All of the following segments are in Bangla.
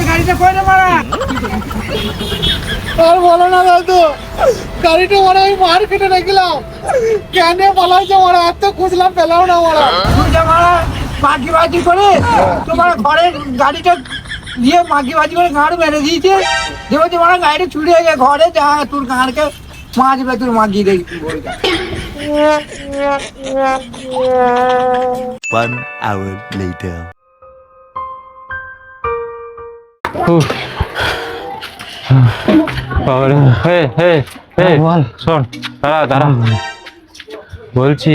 গাড়িটা কই রে মারা? আর বলো না দাদু, গাড়িটা মারা আমি মার্কেটে রেখেছিলাম। কেন পালাইছে মারা? এত খুঁজলাম পেলাম না মারা। খুঁজে মারা মাগি বাজি করে তোমার ঘরের গাড়িটা দিয়ে মাগি বাজি করে গাড়ি মেরে দিয়েছে। যে বলছে মারা গাড়িটা চুরি হয়ে গেছে ঘরে, যা তোর গাড়িকে মাছবে তোর মাগি দেখি। 1 hour later. শোন, দাঁড়া বলছি,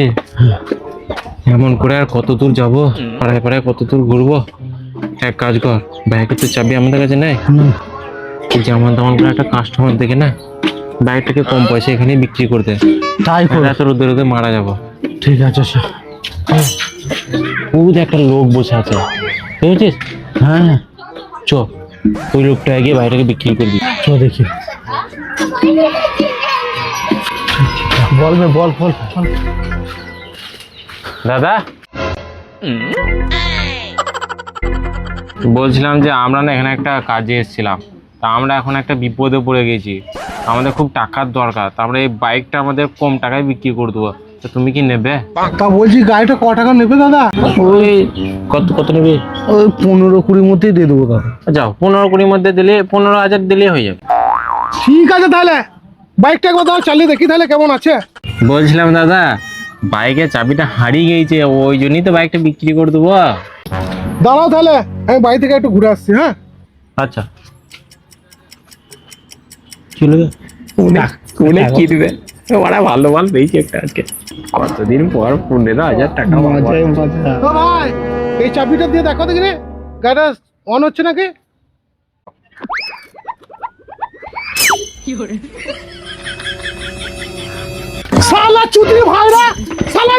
এমন করে আর কত দূর যাবো, পাড়ায় পাড়ায় কত দূর ঘুরবো? এক কাজ কর, বাইকের তো চাবি আমাদের কাছে নেই, যেমন তেমন করে একটা কাস্টমার দেখে না বাইকটাকে কম পয়সা এখানে বিক্রি করতে, তাই এত রোদে রোদে মারা যাবো। ঠিক আছে স্যার। একটা লোক বসে আছে, বুঝেছিস? হ্যাঁ চ, ওই লোকটা গিয়ে বাইকটাকে বিক্রি করবি। চ দেখি। বলবে বল। দাদা, বলছিলাম যে আমরা না এখানে একটা কাজে এসেছিলাম, তা আমরা এখন একটা বিপদে পড়ে গেছি, আমাদের খুব টাকার দরকার, তারপরে এই বাইকটা আমাদের কম টাকায় বিক্রি করে দেবো, তো তুমি কি নেবে? তা বলছি গাড়িটা ক টাকা নেবে দাদা? ওই কত নেবে? ওই 15-20 মধ্যেই দিয়ে দেবো দাদা। যাও, 15-20 মধ্যে দিলে 15,000 দিলেই হয়ে যাবে। ঠিক আছে তাহলে, বাইকটা একবার দাও চালিয়ে দেখি তাহলে কেমন আছে। বলছিলাম দাদা, বাইকের চাবিটা হারিয়ে গেছে, ওই জন্যই তো বাইকটা বিক্রি করে দেবো। দাঁড়াও তাহলে, আমি বাড়ি থেকে একটু ঘুরে আসছি। হ্যাঁ আচ্ছা, চলে কোনে কি দিবে? ওরা ভালো মাল পেয়েছি একটা আজকে, কতদিন পর 15,000 টাকা। ভাই এই চাবিটা দিয়ে দেখো দেখি রে, গাড়িটা অন হচ্ছে নাকি। শালা চুদি ভাইরা, শালা